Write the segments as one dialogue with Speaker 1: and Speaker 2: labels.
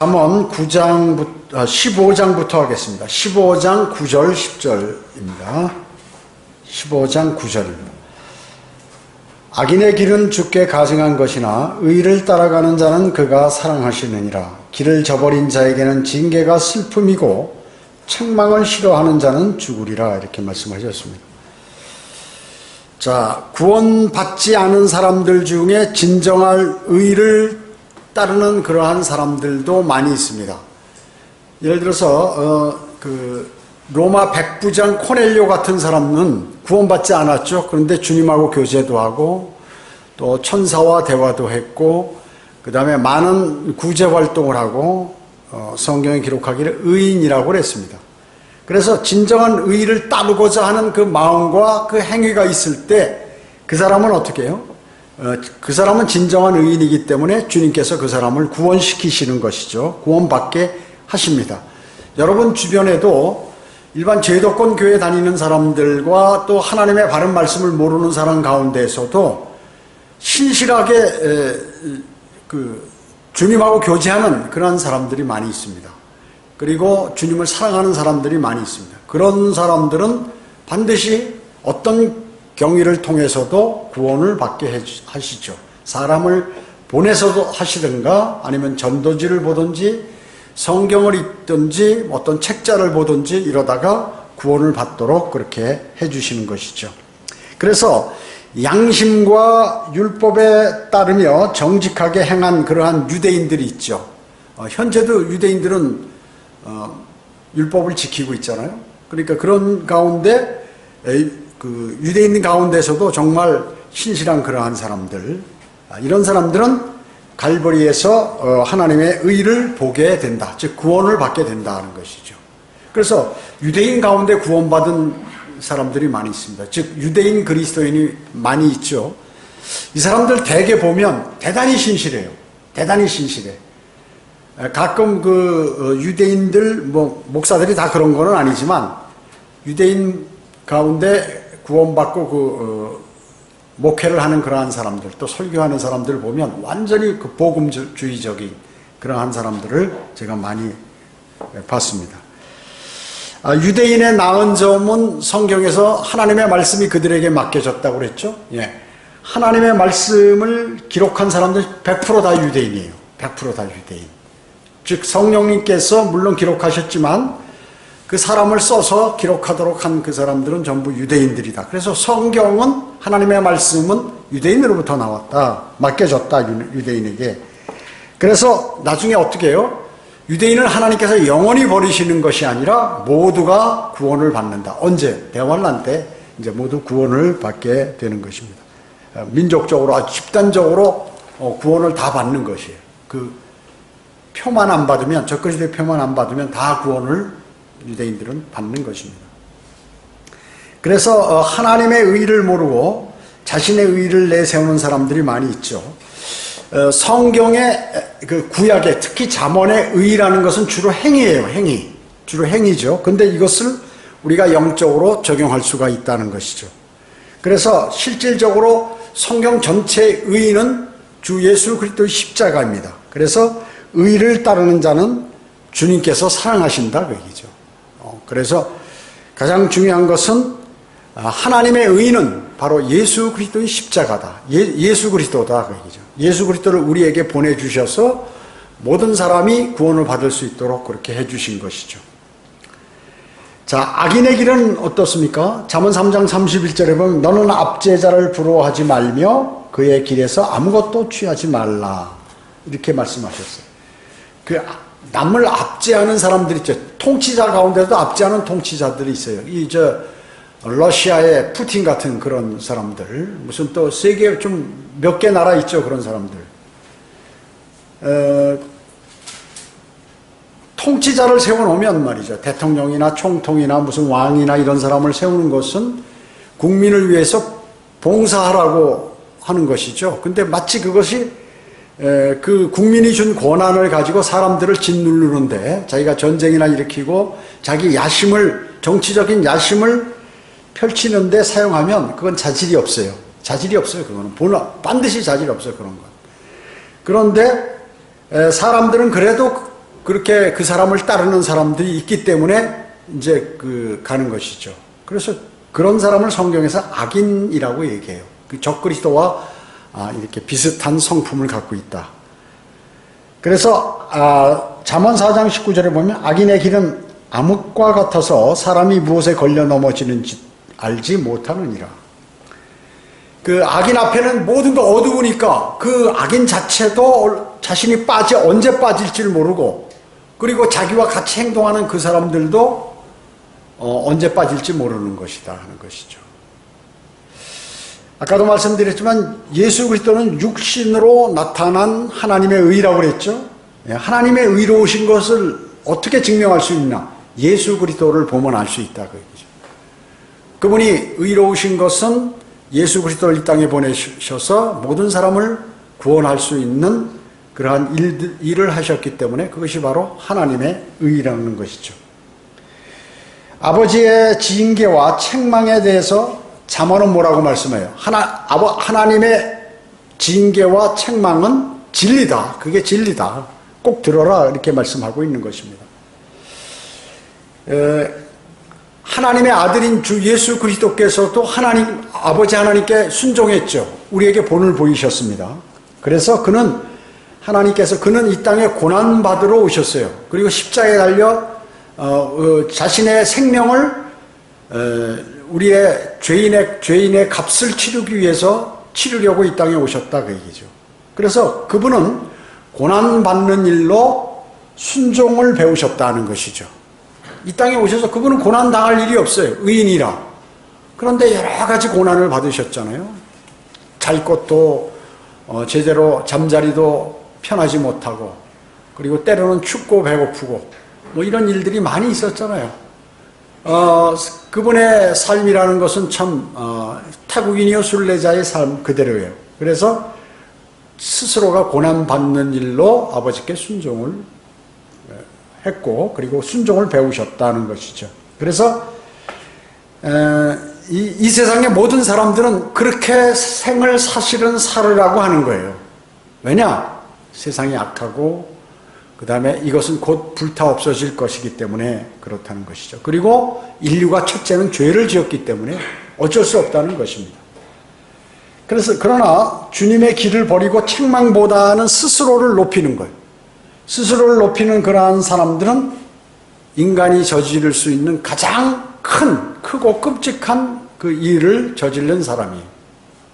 Speaker 1: 잠언 15장부터 하겠습니다. 15장 9절 10절입니다. 15장 9절. 악인의 길은 주께 가증한 것이나 의를 따라가는 자는 그가 사랑하시느니라. 길을 저버린 자에게는 징계가 슬픔이고 책망을 싫어하는 자는 죽으리라. 이렇게 말씀하셨습니다. 자, 구원받지 않은 사람들 중에 진정할 의를 따르는 그러한 사람들도 많이 있습니다. 예를 들어서 로마 백부장 코넬료 같은 사람은 구원받지 않았죠. 그런데 주님하고 교제도 하고 또 천사와 대화도 했고 그 다음에 많은 구제 활동을 하고 성경에 기록하기를 의인이라고 그랬습니다. 그래서 진정한 의를 따르고자 하는 그 마음과 그 행위가 있을 때 그 사람은 어떻게 해요? 그 사람은 진정한 의인이기 때문에 주님께서 그 사람을 구원시키시는 것이죠. 구원받게 하십니다. 여러분 주변에도 일반 제도권 교회 다니는 사람들과 또 하나님의 바른 말씀을 모르는 사람 가운데에서도 신실하게 주님하고 교제하는 그런 사람들이 많이 있습니다. 그리고 주님을 사랑하는 사람들이 많이 있습니다. 그런 사람들은 반드시 어떤 경위를 통해서도 구원을 받게 하시죠. 사람을 보내서도 하시든가 아니면 전도지를 보든지 성경을 읽든지 어떤 책자를 보든지 이러다가 구원을 받도록 그렇게 해주시는 것이죠. 그래서 양심과 율법에 따르며 정직하게 행한 그러한 유대인들이 있죠. 현재도 유대인들은 율법을 지키고 있잖아요. 그러니까 그런 가운데 유대인 가운데서도 정말 신실한 그러한 사람들, 이런 사람들은 갈보리에서 하나님의 의를 보게 된다. 즉 구원을 받게 된다는 것이죠. 그래서 유대인 가운데 구원받은 사람들이 많이 있습니다. 즉 유대인 그리스도인이 많이 있죠. 이 사람들 대개 보면 대단히 신실해요. 대단히 신실해. 가끔 유대인들 목사들이 다 그런 거는 아니지만 유대인 가운데 구원받고 목회를 하는 그러한 사람들, 또 설교하는 사람들을 보면 완전히 복음주의적인 그러한 사람들을 제가 많이 봤습니다. 유대인의 나은 점은 성경에서 하나님의 말씀이 그들에게 맡겨졌다고 그랬죠. 예. 하나님의 말씀을 기록한 사람들 100% 다 유대인이에요. 100% 다 유대인. 즉 성령님께서 물론 기록하셨지만 그 사람을 써서 기록하도록 한 그 사람들은 전부 유대인들이다. 그래서 성경은 하나님의 말씀은 유대인으로부터 나왔다. 맡겨졌다. 유대인에게. 그래서 나중에 어떻게 해요? 유대인을 하나님께서 영원히 버리시는 것이 아니라 모두가 구원을 받는다. 언제? 대환란 때 이제 모두 구원을 받게 되는 것입니다. 민족적으로 집단적으로 구원을 다 받는 것이에요. 그 표만 안 받으면 적그리스도의 표만 안 받으면 다 구원을 유대인들은 받는 것입니다. 그래서 하나님의 의를 모르고 자신의 의를 내세우는 사람들이 많이 있죠. 성경의 구약에 특히 잠언의 의라는 것은 주로 행위예요. 행위. 주로 행위죠. 근데 이것을 우리가 영적으로 적용할 수가 있다는 것이죠. 그래서 실질적으로 성경 전체의 의는 주 예수 그리스도의 십자가입니다. 그래서 의를 따르는 자는 주님께서 사랑하신다 그 얘기죠. 그래서 가장 중요한 것은 하나님의 의는 바로 예수 그리스도의 십자가다. 예수 그리스도다 그 얘기죠. 예수 그리스도를 우리에게 보내주셔서 모든 사람이 구원을 받을 수 있도록 그렇게 해주신 것이죠. 자, 악인의 길은 어떻습니까? 잠언 3장 31절에 보면 너는 압제자를 부러워하지 말며 그의 길에서 아무것도 취하지 말라. 이렇게 말씀하셨어요. 남을 압제하는 사람들이 있죠. 통치자 가운데도 압제하는 통치자들이 있어요. 러시아의 푸틴 같은 그런 사람들, 무슨 또 세계 좀 몇 개 나라 있죠. 그런 사람들. 통치자를 세워놓으면 말이죠. 대통령이나 총통이나 무슨 왕이나 이런 사람을 세우는 것은 국민을 위해서 봉사하라고 하는 것이죠. 근데 마치 그것이 그 국민이 준 권한을 가지고 사람들을 짓누르는데 자기가 전쟁이나 일으키고 자기 정치적인 야심을 펼치는데 사용하면 그건 자질이 없어요. 자질이 없어요. 그거는 반드시 자질이 없어요. 그런 건. 그런데 사람들은 그래도 그렇게 그 사람을 따르는 사람들이 있기 때문에 이제 가는 것이죠. 그래서 그런 사람을 성경에서 악인이라고 얘기해요. 그 적그리스도와 이렇게 비슷한 성품을 갖고 있다. 그래서 잠언 4장 19절에 보면 악인의 길은 암흑과 같아서 사람이 무엇에 걸려 넘어지는지 알지 못하느니라. 그 악인 앞에는 모든 거 어두우니까 그 악인 자체도 자신이 언제 빠질지를 모르고, 그리고 자기와 같이 행동하는 그 사람들도 언제 빠질지 모르는 것이다 하는 것이죠. 아까도 말씀드렸지만 예수 그리스도는 육신으로 나타난 하나님의 의라고 그랬죠. 하나님의 의로우신 것을 어떻게 증명할 수 있나? 예수 그리스도를 보면 알 수 있다 그 얘기죠. 그분이 의로우신 것은 예수 그리스도를 이 땅에 보내셔서 모든 사람을 구원할 수 있는 그러한 일을 하셨기 때문에 그것이 바로 하나님의 의라는 것이죠. 아버지의 징계와 책망에 대해서 잠언은 뭐라고 말씀해요? 하나님의 징계와 책망은 진리다. 그게 진리다. 꼭 들어라. 이렇게 말씀하고 있는 것입니다. 하나님의 아들인 주 예수 그리스도께서도 아버지 하나님께 순종했죠. 우리에게 본을 보이셨습니다. 그래서 하나님께서 이 땅에 고난받으러 오셨어요. 그리고 십자가에 달려 자신의 생명을 우리의 죄인의 값을 치르려고 이 땅에 오셨다 그 얘기죠. 그래서 그분은 고난받는 일로 순종을 배우셨다는 것이죠. 이 땅에 오셔서 그분은 고난당할 일이 없어요. 의인이라. 그런데 여러 가지 고난을 받으셨잖아요. 잘 것도 제대로 잠자리도 편하지 못하고, 그리고 때로는 춥고 배고프고 뭐 이런 일들이 많이 있었잖아요. 그분의 삶이라는 것은 참 타국인이요 순례자의 삶 그대로예요. 그래서 스스로가 고난받는 일로 아버지께 순종을 했고, 그리고 순종을 배우셨다는 것이죠. 그래서 이 세상의 모든 사람들은 그렇게 생을 사실은 살으라고 하는 거예요. 왜냐? 세상이 악하고 그 다음에 이것은 곧 불타 없어질 것이기 때문에 그렇다는 것이죠. 그리고 인류가 첫째는 죄를 지었기 때문에 어쩔 수 없다는 것입니다. 그러나 주님의 길을 버리고 책망보다는 스스로를 높이는 거예요. 스스로를 높이는 그러한 사람들은 인간이 저지를 수 있는 가장 크고 끔찍한 그 일을 저지른 사람이에요.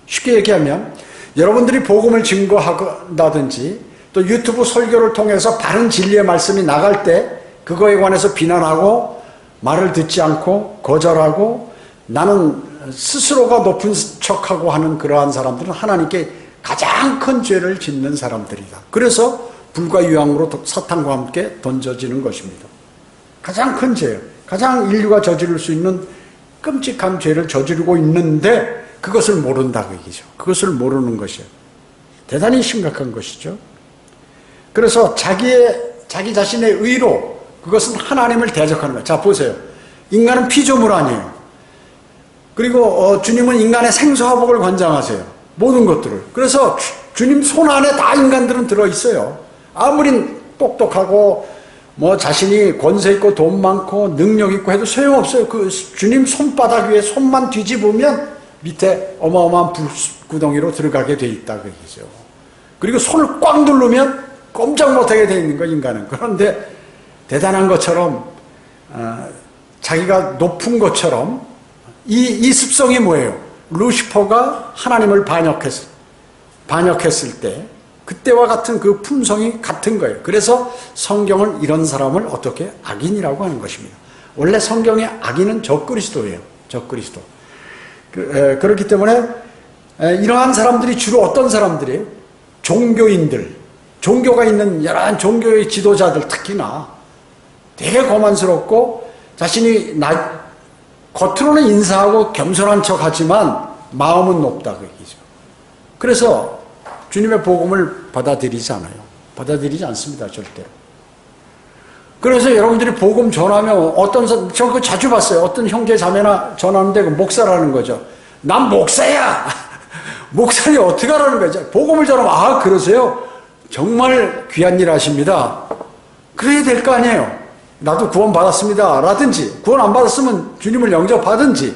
Speaker 1: 쉽게 얘기하면 여러분들이 복음을 증거한다든지 또 유튜브 설교를 통해서 바른 진리의 말씀이 나갈 때 그거에 관해서 비난하고 말을 듣지 않고 거절하고 나는 스스로가 높은 척하고 하는 그러한 사람들은 하나님께 가장 큰 죄를 짓는 사람들이다. 그래서 불과 유황으로 사탄과 함께 던져지는 것입니다. 가장 큰 죄예요. 가장 인류가 저지를 수 있는 끔찍한 죄를 저지르고 있는데 그것을 모른다 그 얘기죠. 그것을 모르는 것이에요. 대단히 심각한 것이죠. 그래서 자기 자신의 의로 그것은 하나님을 대적하는 거예요. 자 보세요. 인간은 피조물 아니에요. 그리고 주님은 인간의 생사화복을 관장하세요. 모든 것들을. 그래서 주님 손 안에 다 인간들은 들어있어요. 아무리 똑똑하고 자신이 권세 있고 돈 많고 능력 있고 해도 소용없어요. 그 주님 손바닥 위에 손만 뒤집으면 밑에 어마어마한 불구덩이로 들어가게 돼 있다 그 얘기죠. 그리고 손을 꽉 누르면 꼼짝 못하게 돼 있는 거 인간은. 그런데 대단한 것처럼 자기가 높은 것처럼 이 습성이 뭐예요? 루시퍼가 하나님을 반역했을 때 그때와 같은 그 품성이 같은 거예요. 그래서 성경은 이런 사람을 어떻게 악인이라고 하는 것입니다. 원래 성경의 악인은 적그리스도예요. 적그리스도. 그렇기 때문에 이러한 사람들이 주로 어떤 사람들이에요? 종교인들, 종교가 있는 여러 종교의 지도자들 특히나 되게 거만스럽고 자신이 겉으로는 인사하고 겸손한 척하지만 마음은 높다 그 얘기죠. 그래서 주님의 복음을 받아들이지 않아요. 받아들이지 않습니다. 절대로. 그래서 여러분들이 복음 전하면 저 그거 자주 봤어요. 어떤 형제 자매나 전하는데 그 목사라는 거죠. 난 목사야. 목사님 어떻게 하라는 거죠? 복음을 전하면 그러세요? 정말 귀한 일 하십니다. 그래야 될 거 아니에요. 나도 구원 받았습니다. 라든지, 구원 안 받았으면 주님을 영접하든지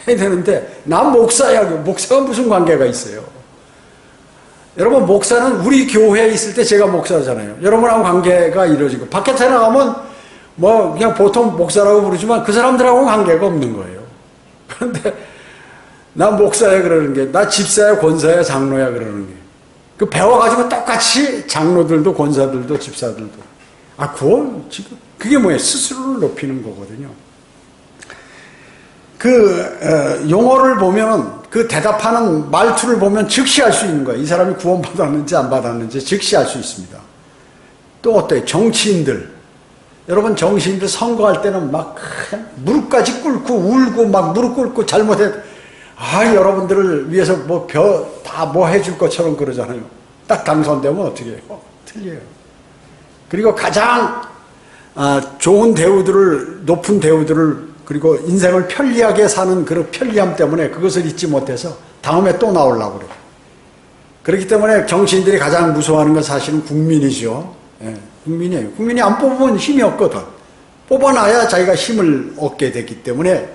Speaker 1: 해야 되는데, 난 목사야. 목사가 무슨 관계가 있어요? 여러분, 목사는 우리 교회에 있을 때 제가 목사잖아요. 여러분하고 관계가 이루어지고, 바깥에 나가면 뭐 그냥 보통 목사라고 부르지만 그 사람들하고 관계가 없는 거예요. 그런데 나 목사야 그러는 게, 나 집사야 권사야 장로야 그러는 게, 그 배워가지고 똑같이 장로들도 권사들도 집사들도, 아 구원 지금 그게 뭐예요? 스스로를 높이는 거거든요. 용어를 보면은 그 대답하는 말투를 보면 즉시 알 수 있는 거예요. 이 사람이 구원 받았는지 안 받았는지 즉시 알 수 있습니다. 또 어때요? 정치인들. 여러분, 정치인들 선거할 때는 막 무릎까지 꿇고 울고 막 무릎 꿇고 잘못해. 여러분들을 위해서 다 뭐 해줄 것처럼 그러잖아요. 딱 당선되면 어떻게 해요? 틀려요. 그리고 가장 좋은 대우들을, 높은 대우들을, 그리고 인생을 편리하게 사는 그런 편리함 때문에 그것을 잊지 못해서 다음에 또 나오려고 그래요. 그렇기 때문에 정치인들이 가장 무서워하는 건 사실은 국민이죠. 예, 국민이에요. 국민이 안 뽑으면 힘이 없거든. 뽑아놔야 자기가 힘을 얻게 되기 때문에,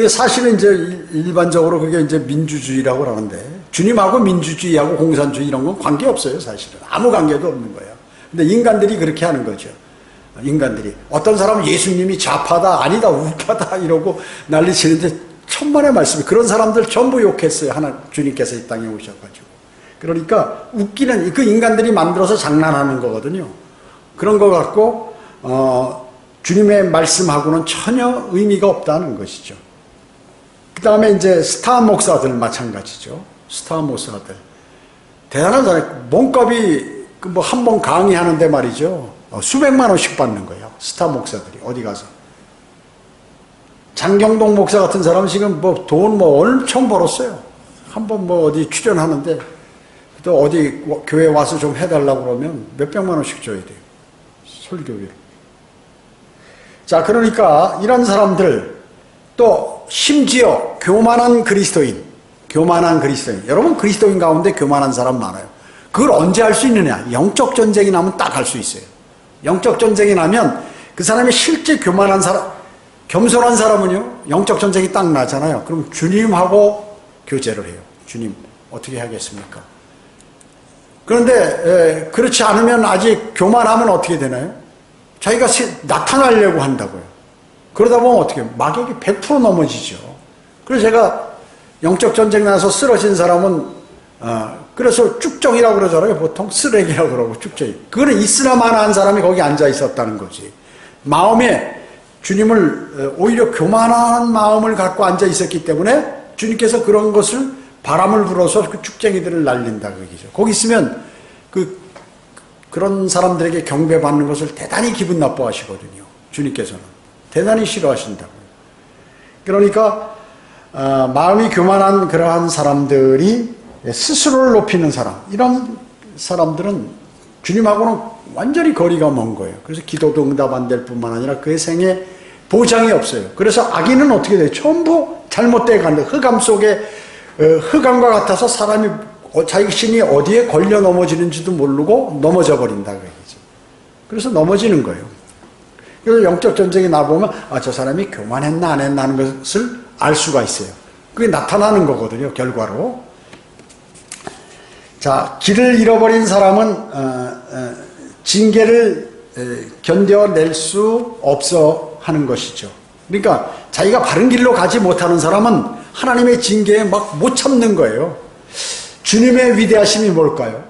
Speaker 1: 사실은 이제 일반적으로 그게 이제 민주주의라고 하는데, 주님하고 민주주의하고 공산주의 이런 건 관계없어요, 사실은. 아무 관계도 없는 거예요. 근데 인간들이 그렇게 하는 거죠. 인간들이. 어떤 사람은 예수님이 좌파다, 아니다, 우파다, 이러고 난리 치는데, 천만의 말씀이. 그런 사람들 전부 욕했어요. 주님께서 이 땅에 오셔가지고. 그러니까 웃기는, 그 인간들이 만들어서 장난하는 거거든요. 그런 거 갖고, 주님의 말씀하고는 전혀 의미가 없다는 것이죠. 그 다음에 이제 스타 목사들 마찬가지죠. 스타 목사들. 대단한 사람, 몸값이 한 번 강의하는데 말이죠. 수백만 원씩 받는 거예요. 스타 목사들이 어디 가서. 장경동 목사 같은 사람은 지금 돈 엄청 벌었어요. 한 번 어디 출연하는데 또 어디 교회 와서 좀 해달라고 그러면 몇백만 원씩 줘야 돼요. 설교비로. 자, 그러니까 이런 사람들, 또 심지어 교만한 그리스도인. 여러분, 그리스도인 가운데 교만한 사람 많아요. 그걸 언제 할 수 있느냐? 영적 전쟁이 나면 딱 할 수 있어요. 영적 전쟁이 나면 그 사람이 실제 교만한 사람, 겸손한 사람은요, 영적 전쟁이 딱 나잖아요. 그럼 주님하고 교제를 해요. 주님, 어떻게 하겠습니까? 그런데 그렇지 않으면, 아직 교만하면 어떻게 되나요? 자기가 나타나려고 한다고요. 그러다 보면 어떻게 해요? 마격이 100% 넘어지죠. 그래서 제가 영적 전쟁 나서 쓰러진 사람은 그래서 쭉정이라고 그러잖아요. 보통 쓰레기라고 그러고 쭉정이. 그거는 있으나 마나한 사람이 거기 앉아 있었다는 거지. 마음에 주님을, 오히려 교만한 마음을 갖고 앉아 있었기 때문에 주님께서 그런 것을, 바람을 불어서 그 쭉쟁이들을 날린다 그 얘기죠. 거기 있으면 그런 사람들에게 경배받는 것을 대단히 기분 나빠하시거든요. 주님께서는 대단히 싫어하신다고요. 그러니까 마음이 교만한 그러한 사람들이 스스로를 높이는 사람, 이런 사람들은 주님하고는 완전히 거리가 먼 거예요. 그래서 기도도 응답 안 될 뿐만 아니라 그의 생에 보장이 없어요. 그래서 악인은 어떻게 돼요? 전부 잘못되어 간다. 흑암 속에, 흑암과 같아서 사람이 자기 신이 어디에 걸려 넘어지는지도 모르고 넘어져 버린다 그 얘기죠. 그래서 넘어지는 거예요. 그래서 영적 전쟁이 나보면 저 사람이 교만했나 안 했나 하는 것을 알 수가 있어요. 그게 나타나는 거거든요, 결과로. 자, 길을 잃어버린 사람은 징계를 견뎌낼 수 없어 하는 것이죠. 그러니까 자기가 바른 길로 가지 못하는 사람은 하나님의 징계에 막 못 참는 거예요. 주님의 위대하심이 뭘까요?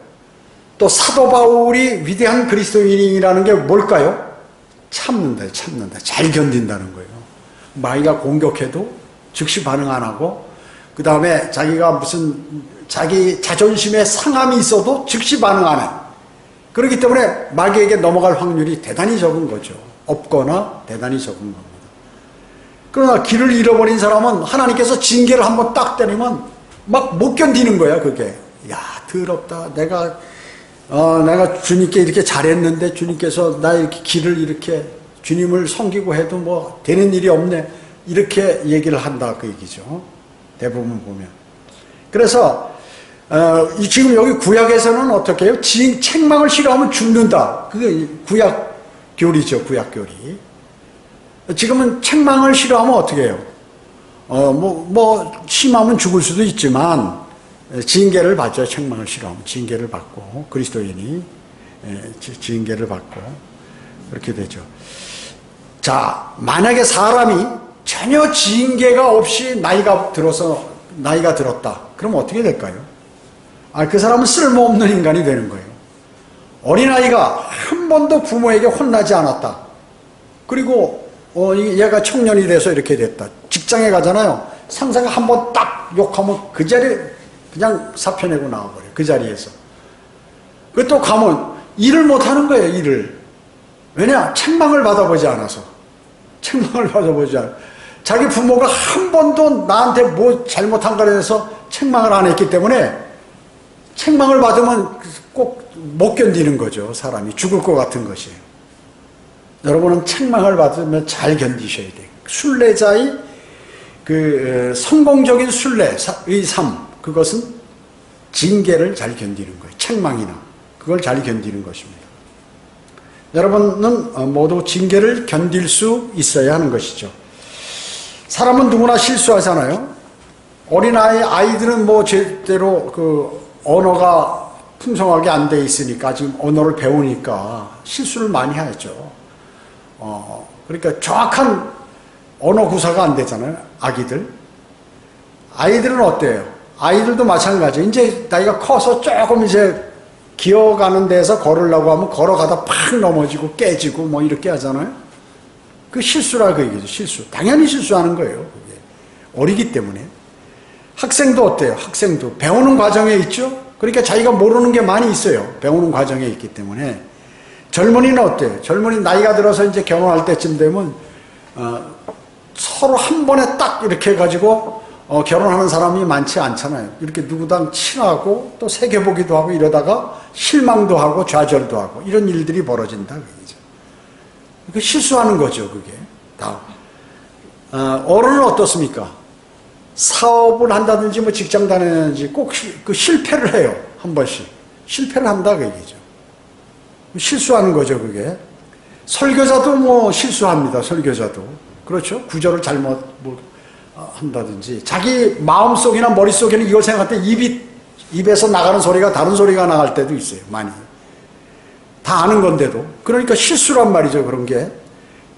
Speaker 1: 또 사도 바울이 위대한 그리스도인이라는 게 뭘까요? 참는다. 잘 견딘다는 거예요. 마귀가 공격해도 즉시 반응 안 하고, 그 다음에 자기가 자기 자존심에 상함이 있어도 즉시 반응 안 해. 그렇기 때문에 마귀에게 넘어갈 확률이 대단히 적은 거죠. 없거나 대단히 적은 겁니다. 그러나 길을 잃어버린 사람은 하나님께서 징계를 한번 딱 때리면 막 못 견디는 거야, 그게. 야, 더럽다. 내가 주님께 이렇게 잘했는데 주님께서 나 이렇게 길을 이렇게 주님을 섬기고 해도 되는 일이 없네. 이렇게 얘기를 한다, 그 얘기죠. 대부분 보면. 그래서 지금 여기 구약에서는 어떻게 해요? 책망을 싫어하면 죽는다. 그게 구약 교리죠, 구약 교리. 지금은 책망을 싫어하면 어떻게 해요? 심하면 죽을 수도 있지만, 징계를 받죠. 책망을 싫어하면. 징계를 받고, 그리스도인이 징계를 받고, 그렇게 되죠. 자, 만약에 사람이 전혀 징계가 없이 나이가 들었다. 그럼 어떻게 될까요? 그 사람은 쓸모없는 인간이 되는 거예요. 어린아이가 한 번도 부모에게 혼나지 않았다. 그리고 얘가 청년이 돼서 이렇게 됐다. 직장에 가잖아요. 상사가 한 번 딱 욕하면 그 자리에 그냥 사표내고 나와버려요. 그 자리에서. 그 또 가면 일을 못하는 거예요. 일을. 왜냐? 책망을 받아보지 않아서. 책망을 받아보지 않아. 자기 부모가 한 번도 나한테 뭐 잘못한 거에 대해서 책망을 안 했기 때문에 책망을 받으면 꼭 못 견디는 거죠. 사람이 죽을 것 같은 것이에요. 여러분은 책망을 받으면 잘 견디셔야 돼요. 순례자의 성공적인 순례의 삶, 그것은 징계를 잘 견디는 거예요. 책망이나 그걸 잘 견디는 것입니다. 여러분은 모두 징계를 견딜 수 있어야 하는 것이죠. 사람은 누구나 실수하잖아요. 아이들은 뭐 제대로 언어가 풍성하게 안 돼 있으니까 지금 언어를 배우니까 실수를 많이 하죠. 그러니까 정확한 언어 구사가 안 되잖아요. 아이들은 어때요? 아이들도 마찬가지예요. 이제 나이가 커서 조금 이제 기어가는 데서 걸으려고 하면 걸어가다 팍 넘어지고 깨지고 뭐 이렇게 하잖아요. 그 실수라 그 얘기죠. 실수. 당연히 실수하는 거예요. 그게. 어리기 때문에. 학생도 어때요? 학생도 배우는 과정에 있죠. 그러니까 자기가 모르는 게 많이 있어요. 배우는 과정에 있기 때문에. 젊은이는 어때요? 젊은이 나이가 들어서 이제 결혼할 때쯤 되면 서로 한 번에 딱 이렇게 해가지고 결혼하는 사람이 많지 않잖아요. 이렇게 누구당 친하고 또 새겨보기도 하고 이러다가 실망도 하고 좌절도 하고 이런 일들이 벌어진다. 그죠? 그 실수하는 거죠. 그게 다. 어른은 어떻습니까? 사업을 한다든지 뭐 직장 다니는지 꼭 그 실패를 해요. 한 번씩. 실패를 한다. 그 얘기죠. 실수하는 거죠. 그게. 설교자도 뭐 실수합니다. 설교자도. 그렇죠? 구절을 잘못 한다든지 자기 마음속이나 머릿속에는 이걸 생각할 때 입에서 나가는 소리가 다른 소리가 나갈 때도 있어요. 많이. 다 아는 건데도. 그러니까 실수란 말이죠. 그런 게.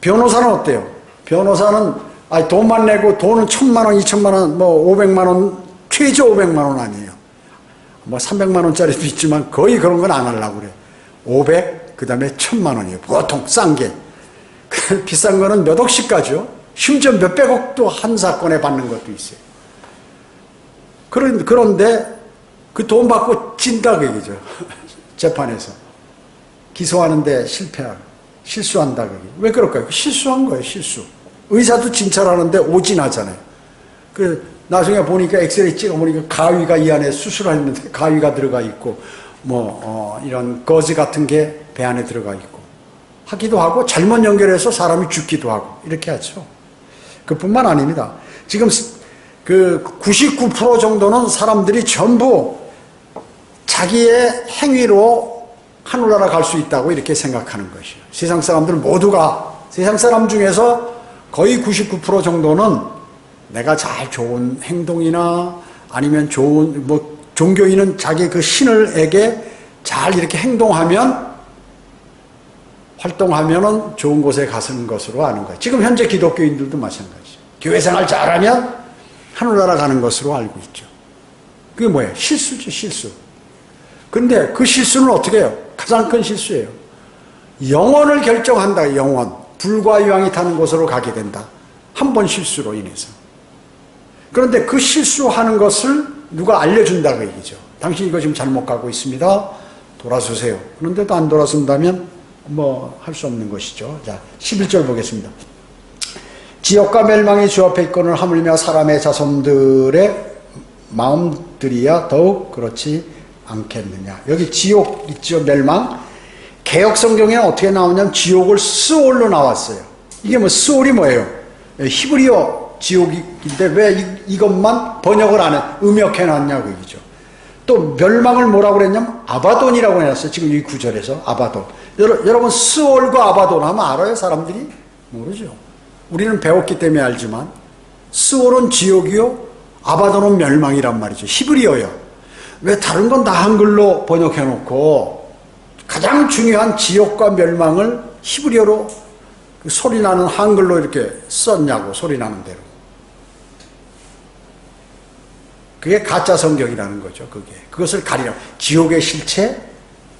Speaker 1: 변호사는 어때요? 변호사는 돈만 내고 돈은 1,000만 원, 2,000만 원, 뭐 500만 원, 최저 500만 원 아니에요. 뭐 300만 원짜리도 있지만 거의 그런 건 안 하려고 그래요. 500, 그 다음에 1,000만 원이에요. 보통 싼 게. 비싼 거는 몇 억씩 가죠. 심지어 몇백억도 한 사건에 받는 것도 있어요. 그런데 그 돈 받고 진다 그 얘기죠. 재판에서. 기소하는데 실수한다 그 얘기. 왜 그럴까요? 실수한 거예요. 실수. 의사도 진찰하는데 오진하잖아요. 나중에 보니까 엑스레이 찍어보니까 가위가 이 안에 수술했는데 가위가 들어가 있고 이런 거즈 같은 게 배 안에 들어가 있고 하기도 하고 잘못 연결해서 사람이 죽기도 하고 이렇게 하죠. 그뿐만 아닙니다. 지금 그 99% 정도는 사람들이 전부 자기의 행위로 하늘나라 갈 수 있다고 이렇게 생각하는 것이에요. 세상 사람들은 모두가 세상 사람 중에서 거의 99% 정도는 내가 잘 좋은 행동이나 아니면 좋은 종교인은 자기 그 신을에게 잘 이렇게 활동하면은 좋은 곳에 가는 것으로 아는 거예요. 지금 현재 기독교인들도 마찬가지죠. 교회 생활 잘하면 하늘나라 가는 것으로 알고 있죠. 그게 뭐예요? 실수죠, 실수. 근데 그 실수는 어떻게 해요? 가장 큰 실수예요. 영원을 결정한다, 영원. 불과 유황이 타는 곳으로 가게 된다. 한 번 실수로 인해서. 그런데 그 실수하는 것을 누가 알려준다 그 얘기죠. 당신 이거 지금 잘못 가고 있습니다. 돌아서세요. 그런데도 안 돌아선다면 할 수 없는 것이죠. 자, 11절 보겠습니다. 지옥과 멸망이 주 앞에 있거늘 하물며 사람의 자손들의 마음들이야 더욱 그렇지 않겠느냐. 여기 지옥 있죠. 멸망. 개역 성경에는 어떻게 나오냐면 지옥을 스올로 나왔어요. 이게 스올이 뭐예요? 히브리어 지옥인데 왜 이것만 번역을 안 해? 음역해 놨냐 그 얘기죠. 또 멸망을 뭐라고 그랬냐면 아바돈이라고 해놨어요. 지금 이 구절에서 아바돈. 여러분 스올과 아바돈 하면 알아요? 사람들이? 모르죠. 우리는 배웠기 때문에 알지만 스올은 지옥이요, 아바돈은 멸망이란 말이죠. 히브리어요. 왜 다른 건 다 한글로 번역해놓고 가장 중요한 지옥과 멸망을 히브리어로 소리나는 한글로 이렇게 썼냐고, 소리나는 대로. 그게 가짜 성경이라는 거죠. 그것을 가리려, 지옥의 실체,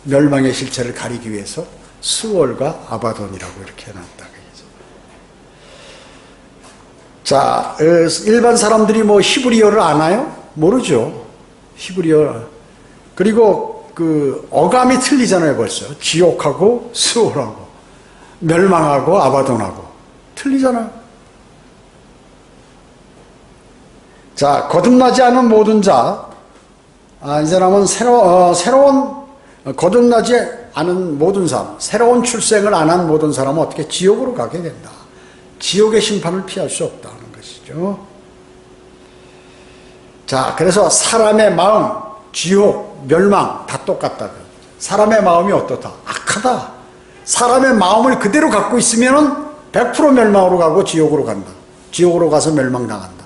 Speaker 1: 멸망의 실체를 가리기 위해서 스월과 아바돈이라고 이렇게 해놨다. 자, 일반 사람들이 뭐 히브리어를 아나요? 모르죠. 히브리어. 그리고 그 어감이 틀리잖아요, 벌써. 지옥하고 스월하고 멸망하고 아바돈하고 틀리잖아요. 자, 거듭나지 않은 모든 자, 이 사람은 새로운 거듭나지 않은 모든 사람, 새로운 출생을 안 한 모든 사람은 어떻게 지옥으로 가게 된다. 지옥의 심판을 피할 수 없다는 것이죠. 자, 그래서 사람의 마음, 지옥, 멸망 다 똑같다. 사람의 마음이 어떻다? 악하다. 사람의 마음을 그대로 갖고 있으면 100% 멸망으로 가고 지옥으로 간다. 지옥으로 가서 멸망당한다.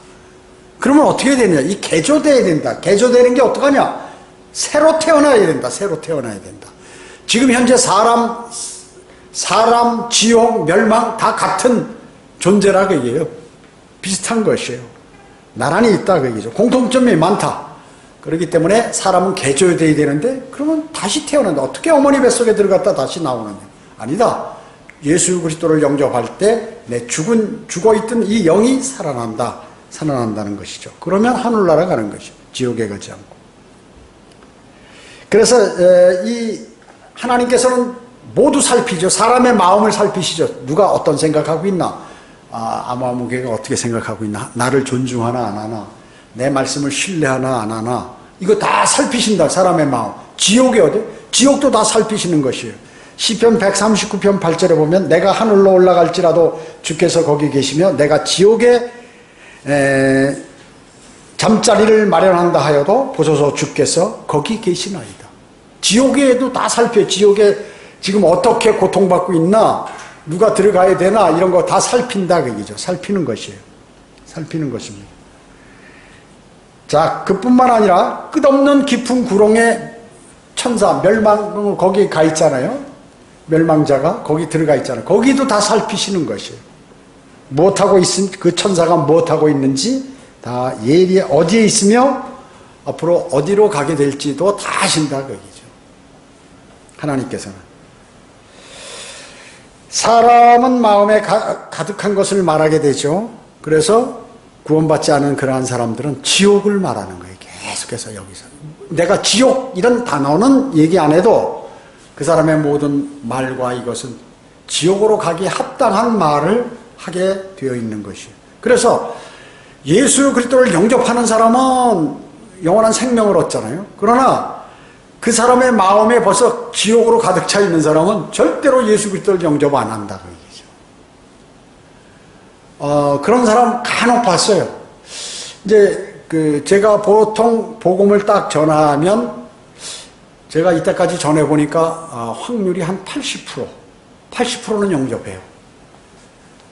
Speaker 1: 그러면 어떻게 되냐? 이 개조돼야 된다. 개조되는 게 어떡하냐? 새로 태어나야 된다. 새로 태어나야 된다. 지금 현재 사람, 지옥, 멸망 다 같은 존재라 그게요. 비슷한 것이에요. 나란히 있다 그게죠. 공통점이 많다. 그렇기 때문에 사람은 개조돼야 되는데 그러면 다시 태어난다. 어떻게 어머니 뱃속에 들어갔다 다시 나오느냐? 아니다. 예수 그리스도를 영접할 때 내 죽어있던 이 영이 살아난다는 것이죠. 그러면 하늘나라 가는 것이죠. 지옥에 가지 않고. 그래서 이 하나님께서는 모두 살피죠. 사람의 마음을 살피시죠. 누가 어떤 생각하고 있나? 아무개가 어떻게 생각하고 있나? 나를 존중하나 안 하나? 내 말씀을 신뢰하나 안 하나? 이거 다 살피신다. 사람의 마음. 지옥이 어디? 지옥도 다 살피시는 것이에요. 시편 139편 8절에 보면 내가 하늘로 올라갈지라도 주께서 거기 계시며 내가 지옥에 잠자리를 마련한다 하여도 보소서 주께서 거기 계시나이다. 지옥에도 다 살펴요. 지옥에 지금 어떻게 고통받고 있나, 누가 들어가야 되나 이런 거 다 살핀다 그 얘기죠. 살피는 것이에요. 살피는 것입니다. 자, 그뿐만 아니라 끝없는 깊은 구렁에 천사 멸망 거기 가 있잖아요. 멸망자가 거기 들어가 있잖아요. 거기도 다 살피시는 것이에요. 무엇하고 있은 그 천사가 무엇하고 있는지 다 예리에 어디에 있으며 앞으로 어디로 가게 될지도 다 아신다 그 얘기죠. 하나님께서는 사람은 마음에 가득한 것을 말하게 되죠. 그래서 구원받지 않은 그러한 사람들은 지옥을 말하는 거예요. 계속해서 여기서 내가 지옥 이런 단어는 얘기 안 해도 그 사람의 모든 말과 이것은 지옥으로 가기에 합당한 말을 하게 되어 있는 것이에요. 그래서 예수 그리스도를 영접하는 사람은 영원한 생명을 얻잖아요. 그러나 그 사람의 마음에 벌써 지옥으로 가득 차 있는 사람은 절대로 예수 그리스도를 영접 안 한다 그 얘기죠. 그런 사람 간혹 봤어요. 이제 제가 보통 복음을 딱 전하면 제가 이때까지 전해보니까 확률이 한 80%는 영접해요.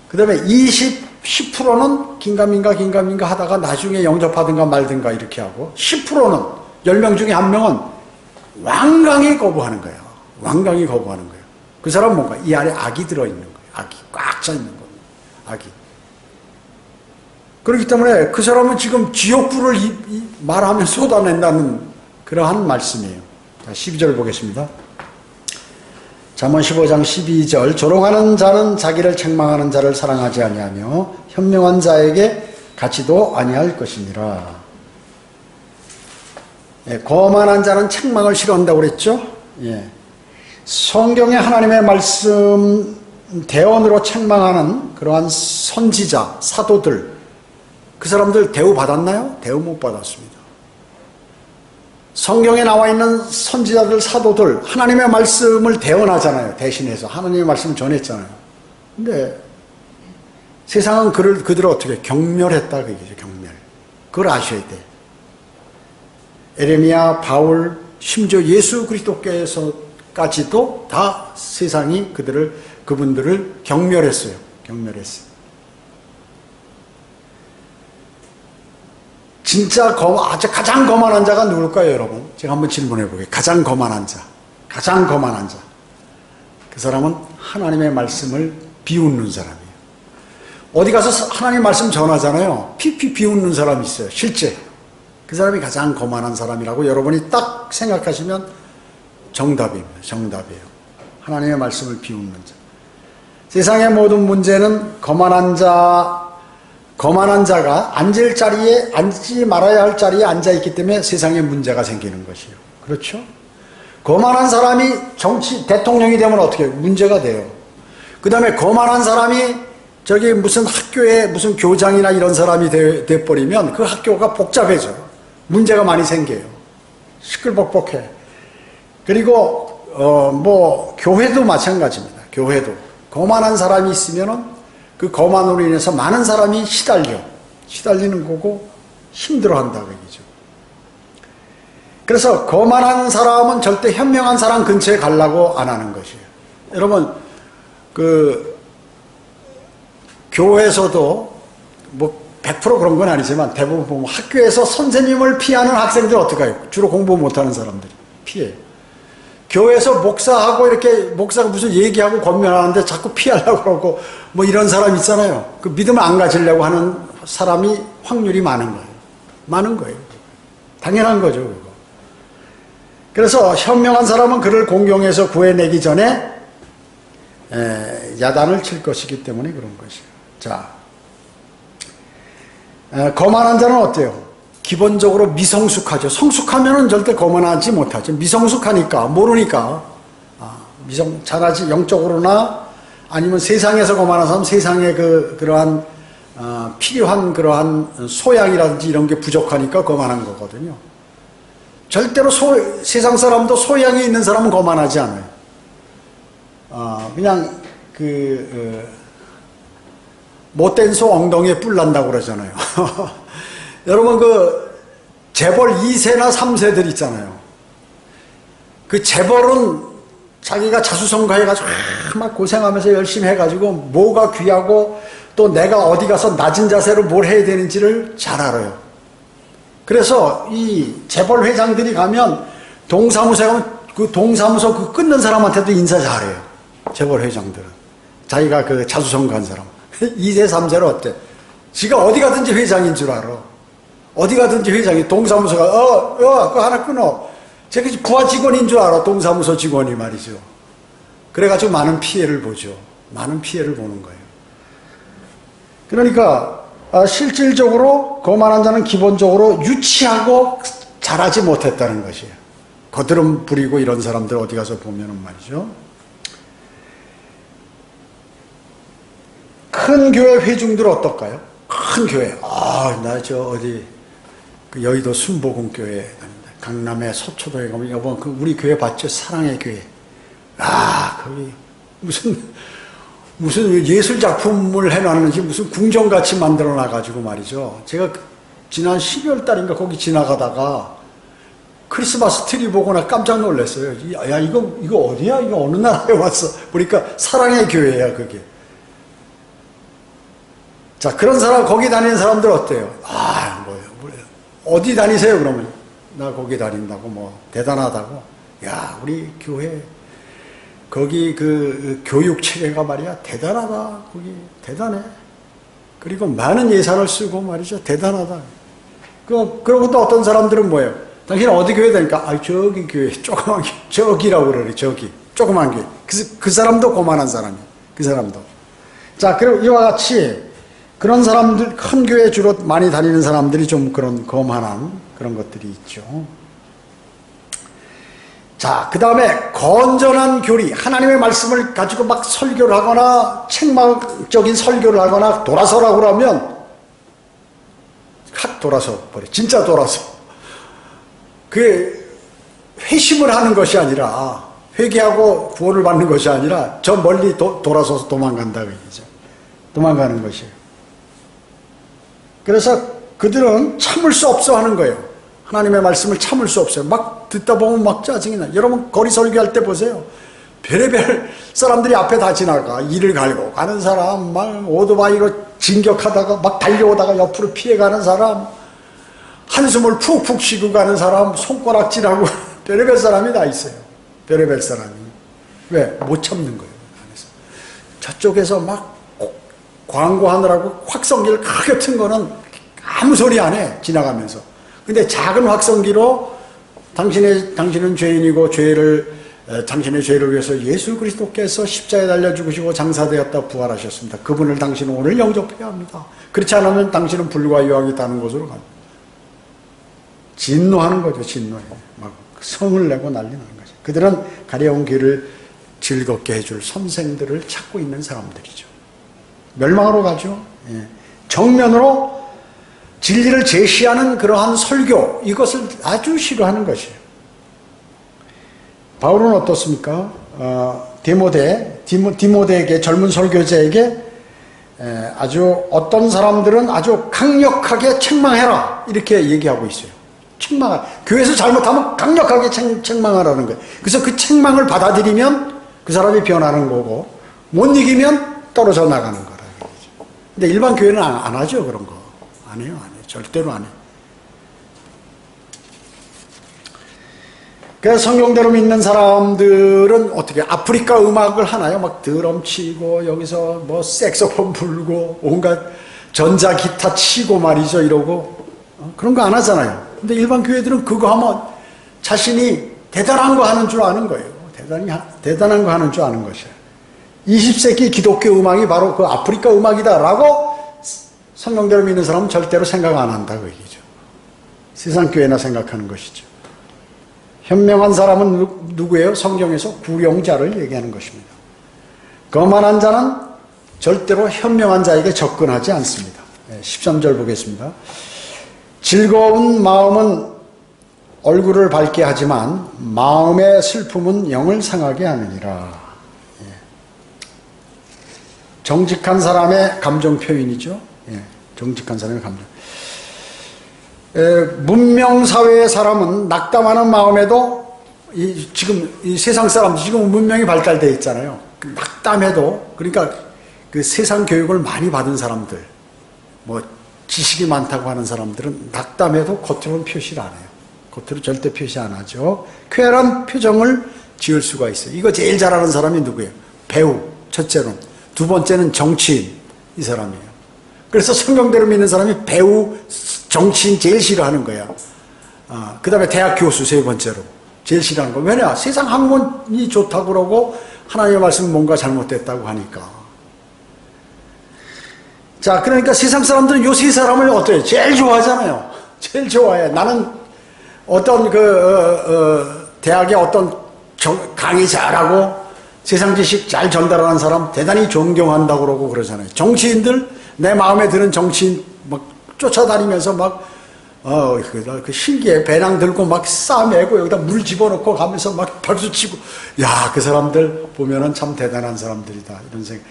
Speaker 1: 그 다음에 10%는 긴가민가 하다가 나중에 영접하든가 말든가 이렇게 하고 10%는 10명 중에 1명은 완강히 거부하는 거예요. 완강히 거부하는 거예요. 그 사람은 뭔가 이 안에 악이 들어있는 거예요. 악이 꽉 차 있는 겁니다. 악이. 그렇기 때문에 그 사람은 지금 지옥불을 말하면 쏟아낸다는 그러한 말씀이에요. 자, 12절 보겠습니다. 잠언 15장 12절 조롱하는 자는 자기를 책망하는 자를 사랑하지 아니하며 현명한 자에게 같이도 아니할 것이니라. 예, 거만한 자는 책망을 싫어한다고 그랬죠. 예. 성경의 하나님의 말씀 대언으로 책망하는 그러한 선지자, 사도들 그 사람들 대우 받았나요? 대우 못 받았습니다. 성경에 나와 있는 선지자들, 사도들 하나님의 말씀을 대언하잖아요. 대신해서 하나님의 말씀을 전했잖아요. 근데 세상은 그들을 어떻게 경멸했다 그 얘기죠. 경멸. 그걸 아셔야 돼. 에레미야, 바울, 심지어 예수 그리스도께서까지도 다 세상이 그분들을 경멸했어요. 경멸했어요. 진짜 가장 거만한 자가 누굴까요, 여러분? 제가 한번 질문해 보게요. 가장 거만한 자. 가장 거만한 자. 그 사람은 하나님의 말씀을 비웃는 사람이에요. 어디 가서 하나님 말씀 전하잖아요. 피피 비웃는 사람이 있어요. 실제. 그 사람이 가장 거만한 사람이라고 여러분이 딱 생각하시면 정답입니다. 정답이에요. 하나님의 말씀을 비웃는 자. 세상의 모든 문제는 거만한 자가 앉지 말아야 할 자리에 앉아있기 때문에 세상에 문제가 생기는 것이에요. 그렇죠? 거만한 사람이 대통령이 되면 어떻게 해요? 문제가 돼요. 그 다음에 거만한 사람이 저기 무슨 학교에 무슨 교장이나 이런 사람이 돼버리면 그 학교가 복잡해져. 문제가 많이 생겨요. 시끌벅벅해. 그리고 교회도 마찬가지입니다. 교회도 거만한 사람이 있으면은 그 거만으로 인해서 많은 사람이 시달리는 거고 힘들어한다 그 얘기죠. 그래서 거만한 사람은 절대 현명한 사람 근처에 가려고 안 하는 것이에요. 여러분 교회에서도 100% 그런 건 아니지만 대부분 보면 학교에서 선생님을 피하는 학생들 어떻게 해요? 주로 공부 못하는 사람들이 피해요. 교회에서 목사가 무슨 얘기하고 권면하는데 자꾸 피하려고 그러고 이런 사람 있잖아요. 그 믿음을 안 가지려고 하는 사람이 확률이 많은 거예요. 많은 거예요. 당연한 거죠, 그거. 그래서 현명한 사람은 그를 공경해서 구해내기 전에 야단을 칠 것이기 때문에 그런 것이에요. 자, 거만한 자는 어때요? 기본적으로 미성숙하죠. 성숙하면은 절대 거만하지 못하죠. 미성숙하니까, 모르니까. 잘하지, 영적으로나 아니면 세상에서 거만한 사람, 세상에 그러한, 필요한 그러한 소양이라든지 이런 게 부족하니까 거만한 거거든요. 절대로 세상 사람도 소양이 있는 사람은 거만하지 않아요. 그냥 못된 소 엉덩이에 뿔 난다고 그러잖아요. 여러분 재벌 2세나 3세들 있잖아요. 그 재벌은 자기가 자수성가해가지고 막 고생하면서 열심히 해가지고 뭐가 귀하고 또 내가 어디 가서 낮은 자세로 뭘 해야 되는지를 잘 알아요. 그래서 이 재벌 회장들이 가면 동사무소에 가면 그 동사무소 끊는 사람한테도 인사 잘해요. 재벌 회장들은. 자기가 자수성가한 사람. 2세 3세는 어때? 지가 어디 가든지 회장인 줄 알아. 어디 가든지 회장이 동사무소가 그거 하나 끊어. 제가 부하 직원인 줄 알아. 동사무소 직원이 말이죠. 그래가지고 많은 피해를 보죠. 많은 피해를 보는 거예요. 그러니까 실질적으로 거만한 자는 기본적으로 유치하고 잘하지 못했다는 것이에요. 거드름 부리고 이런 사람들 어디 가서 보면은 말이죠. 큰 교회 회중들 어떨까요? 큰 교회. 나 여의도 순복음교회 다닙니다. 강남의 서초동에 가면 여보 우리 교회 봤죠? 사랑의 교회. 거기 무슨 예술 작품을 해놨는지 무슨 궁전같이 만들어 놔가지고 말이죠. 제가 지난 12월 달인가 거기 지나가다가 크리스마스 트리 보고 나 깜짝 놀랐어요. 야 이거 어디야? 이거 어느 나라에 왔어? 보니까 사랑의 교회야 그게. 자, 그런 사람, 거기 다니는 사람들 어때요? 뭐예요? 어디 다니세요, 그러면? 나 거기 다닌다고, 대단하다고. 야, 우리 교회, 거기 교육 체계가 말이야, 대단하다. 거기, 대단해. 그리고 많은 예산을 쓰고 말이죠, 대단하다. 그러고 또 어떤 사람들은 뭐예요? 당신 어디 교회 다니까? 저기 교회, 조그만 교회, 저기라고 그러래, 저기. 조그만 교회. 그 사람도 고만한 사람이에요. 그 사람도. 자, 그리고 이와 같이, 그런 사람들, 큰 교회 주로 많이 다니는 사람들이 좀 그런 거만한 그런 것들이 있죠. 자, 그 다음에 건전한 교리, 하나님의 말씀을 가지고 막 설교를 하거나 책망적인 설교를 하거나 돌아서라고 그러면 확 돌아서 버려. 진짜 돌아서. 그게 회심을 하는 것이 아니라 회개하고 구원을 받는 것이 아니라 저 멀리 돌아서서 도망간다 그 얘기죠. 도망가는 것이에요. 그래서 그들은 참을 수 없어 하는 거예요. 하나님의 말씀을 참을 수 없어요. 막 듣다 보면 막 짜증이 나요. 여러분 거리 설교할 때 보세요. 별의별 사람들이 앞에 다 지나가. 이를 갈고 가는 사람, 막 오토바이로 진격하다가 막 달려오다가 옆으로 피해가는 사람, 한숨을 푹푹 쉬고 가는 사람, 손가락질하고 별의별 사람이 다 있어요. 별의별 사람이. 왜? 못 참는 거예요. 안에서. 저쪽에서 막 광고하느라고 확성기를 크게 튼 거는 아무 소리 안 해. 지나가면서. 근데 작은 확성기로 당신은 죄인이고 당신의 죄를 위해서 예수 그리스도께서 십자가에 달려 죽으시고 장사되었다 부활하셨습니다. 그분을 당신은 오늘 영접해야 합니다. 그렇지 않으면 당신은 불과 유황이 있다는 곳으로 갑니다. 진노하는 거죠. 진노해. 막 성을 내고 난리 나는 거죠. 그들은 가려운 길을 즐겁게 해줄 선생들을 찾고 있는 사람들이죠. 멸망으로 가죠. 예. 정면으로 진리를 제시하는 그러한 설교, 이것을 아주 싫어하는 것이에요. 바울은 어떻습니까? 디모데에게, 젊은 설교자에게 아주 어떤 사람들은 아주 강력하게 책망해라 이렇게 얘기하고 있어요. 교회에서 잘못하면 강력하게 책망하라는 거예요. 그래서 그 책망을 받아들이면 그 사람이 변하는 거고, 못 이기면 떨어져 나가는 거라. 근데 일반 교회는 안 하죠. 그런 거 안 해요. 절대로 안 해요. 그래서 성경대로 믿는 사람들은 어떻게 아프리카 음악을 하나요? 막 드럼 치고 여기서 뭐 색소폰 불고 온갖 전자기타 치고 말이죠. 이러고 그런 거 안 하잖아요. 근데 일반 교회들은 그거 하면 자신이 대단한 거 하는 줄 아는 거예요. 대단한 거 하는 줄 아는 것이에요. 20세기 기독교 음악이 바로 그 아프리카 음악이다라고 성경대로 믿는 사람은 절대로 생각 안 한다 그 얘기죠. 세상 교회나 생각하는 것이죠. 현명한 사람은 누구예요? 성경에서 구령자를 얘기하는 것입니다. 거만한 자는 절대로 현명한 자에게 접근하지 않습니다. 13절 보겠습니다. 즐거운 마음은 얼굴을 밝게 하지만 마음의 슬픔은 영을 상하게 하느니라. 정직한 사람의 감정 표현이죠. 정직한 사람의 감정. 문명사회의 사람은 낙담하는 마음에도 지금 이 세상 사람 지금 문명이 발달되어 있잖아요. 낙담해도, 그러니까 그 세상 교육을 많이 받은 사람들, 뭐 지식이 많다고 하는 사람들은 낙담해도 겉으로는 표시를 안 해요. 겉으로 절대 표시 안 하죠. 쾌활한 표정을 지을 수가 있어요. 이거 제일 잘하는 사람이 누구예요? 배우, 첫째로는. 두 번째는 정치인, 이 사람이에요. 그래서 성경대로 믿는 사람이 배우, 정치인 제일 싫어하는 거야. 그 다음에 대학 교수 세 번째로 제일 싫어하는 거. 왜냐? 세상 학문이 좋다고 그러고 하나님의 말씀은 뭔가 잘못됐다고 하니까. 자, 그러니까 세상 사람들은 요 세 사람을 어때요? 제일 좋아하잖아요. 제일 좋아해. 나는 어떤 대학에 어떤 강의 잘하고 세상 지식 잘 전달하는 사람 대단히 존경한다고 그러고 그러잖아요. 정치인들, 내 마음에 드는 정치인 막 쫓아다니면서 막 그 신기해. 배낭 들고 막 싸매고 여기다 물 집어넣고 가면서 막 박수 치고, 야, 그 사람들 보면은 참 대단한 사람들이다 이런 생각.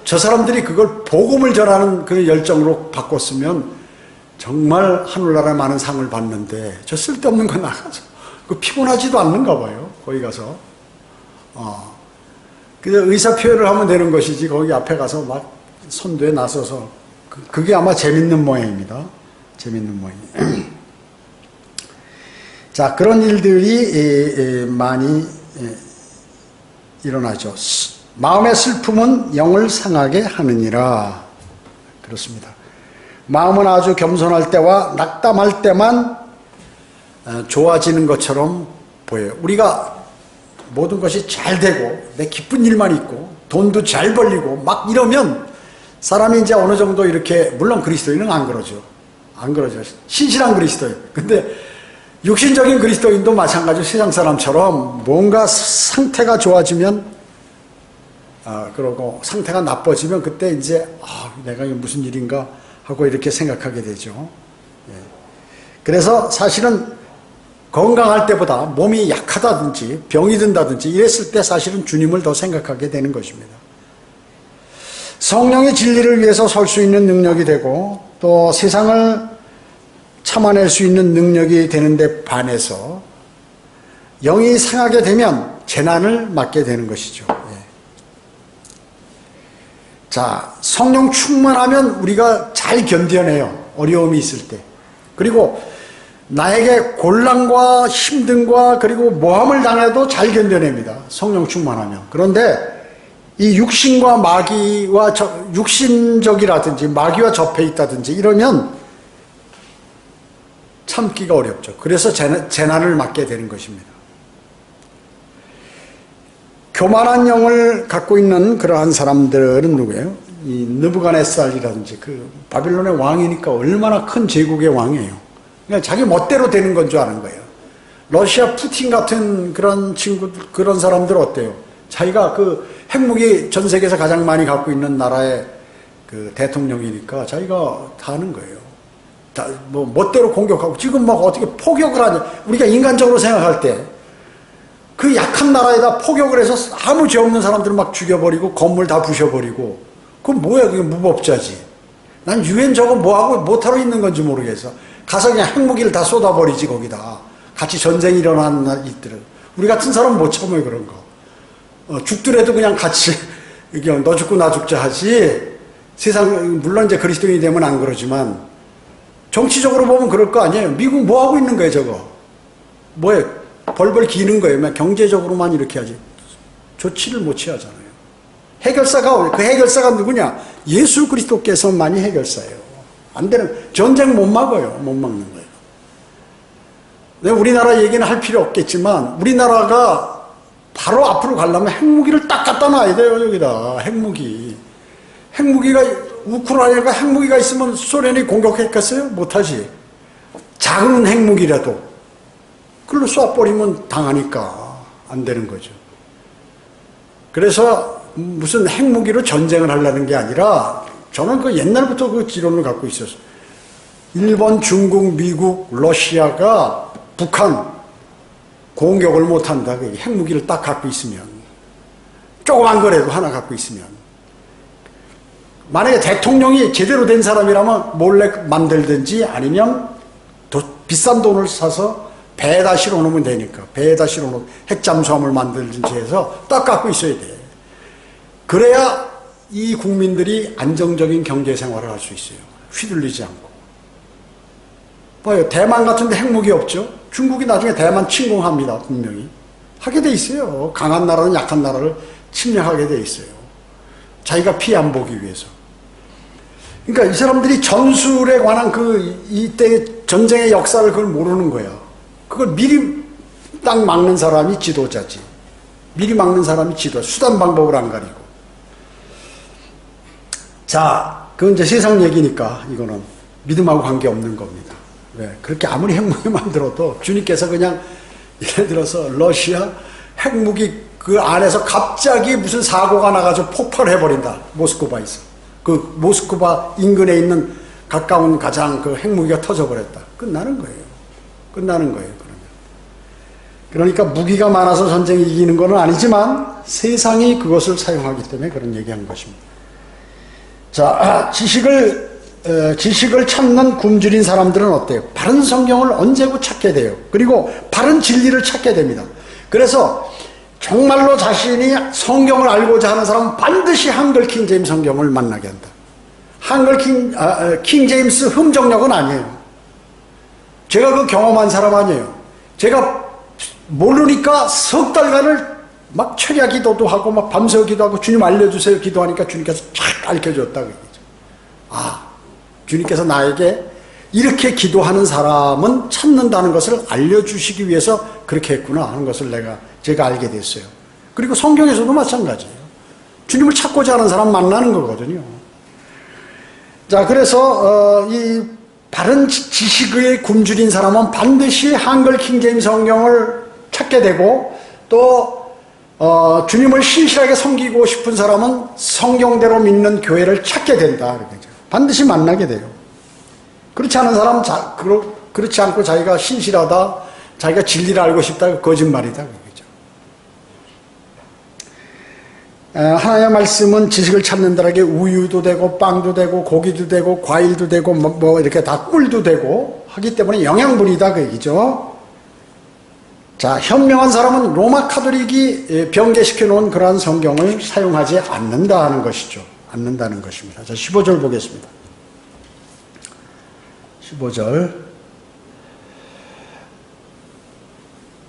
Speaker 1: 저 사람들이 그걸 복음을 전하는 그 열정으로 바꿨으면 정말 하늘나라에 많은 상을 받는데, 저 쓸데없는 거 나가서 그 피곤하지도 않는가 봐요. 거기 가서 그냥 의사 표현을 하면 되는 것이지 거기 앞에 가서 막 선두에 나서서 그게 아마 재밌는 모양입니다. 재밌는 모양. 자, 그런 일들이 많이 일어나죠. 마음의 슬픔은 영을 상하게 하느니라. 그렇습니다. 마음은 아주 겸손할 때와 낙담할 때만 좋아지는 것처럼 보여요. 우리가 모든 것이 잘 되고 내 기쁜 일만 있고 돈도 잘 벌리고 막 이러면 사람이 이제 어느 정도 이렇게, 물론 그리스도인은 안 그러죠. 안 그러죠. 신실한 그리스도인. 근데 육신적인 그리스도인도 마찬가지로 세상 사람처럼 뭔가 상태가 좋아지면 그러고 상태가 나빠지면 그때 이제 내가 이게 무슨 일인가 하고 이렇게 생각하게 되죠. 그래서 사실은 건강할 때보다 몸이 약하다든지 병이 든다든지 이랬을 때 사실은 주님을 더 생각하게 되는 것입니다. 성령의 진리를 위해서 설 수 있는 능력이 되고 또 세상을 참아낼 수 있는 능력이 되는데 반해서 영이 상하게 되면 재난을 맞게 되는 것이죠. 예. 자, 성령 충만하면 우리가 잘 견뎌내요. 어려움이 있을 때. 그리고 나에게 곤란과 힘듦과 그리고 모함을 당해도 잘 견뎌냅니다. 성령 충만하면. 그런데 이 육신과 마귀와 육신적이라든지 마귀와 접해 있다든지 이러면 참기가 어렵죠. 그래서 재난을 맞게 되는 것입니다. 교만한 영을 갖고 있는 그러한 사람들은 누구예요? 이 느부갓네살이라든지 그 바빌론의 왕이니까 얼마나 큰 제국의 왕이에요. 그러니까 자기 멋대로 되는 건 줄 아는 거예요. 러시아 푸틴 같은 그런 친구들, 그런 사람들 어때요? 자기가 그 핵무기 전 세계에서 가장 많이 갖고 있는 나라의 그 대통령이니까 자기가 다 하는 거예요. 다 뭐 멋대로 공격하고 지금 막 어떻게 포격을 하냐. 우리가 인간적으로 생각할 때 그 약한 나라에다 포격을 해서 아무 죄 없는 사람들을 막 죽여버리고 건물 다 부셔버리고 그건 뭐야 그게 무법자지. 난 유엔 저거 뭐하고 못하러 있는 건지 모르겠어. 가서 그냥 핵무기를 다 쏟아버리지 거기다. 같이 전쟁이 일어나는 이들은. 우리 같은 사람은 못 참아요 그런 거. 죽더라도 그냥 같이 너 죽고 나 죽자 하지. 세상 물론 이제 그리스도인이 되면 안 그러지만 정치적으로 보면 그럴 거 아니에요. 미국 뭐 하고 있는 거예요 저거. 뭐에 벌벌 기는 거예요. 경제적으로만 이렇게 하지. 조치를 못 취하잖아요. 해결사가 그 해결사가 누구냐? 예수 그리스도께서만이 해결사예요. 안 되는 전쟁 못 막아요. 못 막는 거예요. 우리나라 얘기는 할 필요 없겠지만 우리나라가 바로 앞으로 가려면 핵무기를 딱 갖다 놔야 돼요. 여기다 핵무기가 우크라이나가 핵무기가 있으면 소련이 공격했겠어요? 못하지. 작은 핵무기라도 그걸로 쏴버리면 당하니까 안 되는 거죠. 그래서 무슨 핵무기로 전쟁을 하려는 게 아니라 저는 그 옛날부터 그 지론을 갖고 있었어요. 일본, 중국, 미국, 러시아가 북한 공격을 못한다. 핵무기를 딱 갖고 있으면. 조그만 거라도 하나 갖고 있으면. 만약에 대통령이 제대로 된 사람이라면 몰래 만들든지 아니면 더 비싼 돈을 사서 배에다 실어놓으면 되니까. 배에다 실어놓고 핵잠수함을 만들든지 해서 딱 갖고 있어야 돼. 그래야 이 국민들이 안정적인 경제 생활을 할 수 있어요. 휘둘리지 않고. 봐요. 대만 같은 데 핵무기 없죠? 중국이 나중에 대만 침공합니다. 분명히. 하게 돼 있어요. 강한 나라는 약한 나라를 침략하게 돼 있어요. 자기가 피해 안 보기 위해서. 그러니까 이 사람들이 전술에 관한 이때 전쟁의 역사를 그걸 모르는 거야. 그걸 미리 딱 막는 사람이 지도자지. 미리 막는 사람이 수단 방법을 안 가리고. 자, 그건 이제 세상 얘기니까 이거는 믿음하고 관계없는 겁니다. 왜? 그렇게 아무리 핵무기 만들어도 주님께서 그냥 예를 들어서 러시아 핵무기 그 안에서 갑자기 무슨 사고가 나가지고 폭발해버린다. 모스크바에서. 그 모스크바 인근에 있는 가까운 가장 그 핵무기가 터져버렸다. 끝나는 거예요. 끝나는 거예요. 그러니까 무기가 많아서 전쟁이 이기는 건 아니지만 세상이 그것을 사용하기 때문에 그런 얘기한 것입니다. 자, 지식을 찾는 굶주린 사람들은 어때요? 바른 성경을 언제고 찾게 돼요. 그리고 바른 진리를 찾게 됩니다. 그래서 정말로 자신이 성경을 알고자 하는 사람은 반드시 한글 킹제임스 성경을 만나게 한다. 한글 킹제임스 흠정력은 아니에요. 제가 그 경험한 사람 아니에요. 제가 모르니까 석 달간을 막 철야 기도도 하고 막 밤새워 기도하고 주님 알려주세요 기도하니까 주님께서 쫙 알려줬다 그 얘기죠. 아, 주님께서 나에게 이렇게 기도하는 사람은 찾는다는 것을 알려주시기 위해서 그렇게 했구나 하는 것을 제가 알게 됐어요. 그리고 성경에서도 마찬가지예요. 주님을 찾고자 하는 사람 만나는 거거든요. 자, 그래서 이 바른 지식의 굶주린 사람은 반드시 한글 킹제임스 성경을 찾게 되고 또 주님을 신실하게 섬기고 싶은 사람은 성경대로 믿는 교회를 찾게 된다. 반드시 만나게 돼요. 그렇지 않은 사람은 그렇지 않고 자기가 신실하다, 자기가 진리를 알고 싶다, 거짓말이다. 하나님의 말씀은 지식을 찾는 자에게 우유도 되고 빵도 되고 고기도 되고 과일도 되고 뭐 이렇게 다 꿀도 되고 하기 때문에 영양분이다 그 얘기죠. 자, 현명한 사람은 로마 카톨릭이 병개시켜 놓은 그러한 성경을 사용하지 않는다 하는 것이죠. 않는다는 것입니다. 자, 15절 보겠습니다. 15절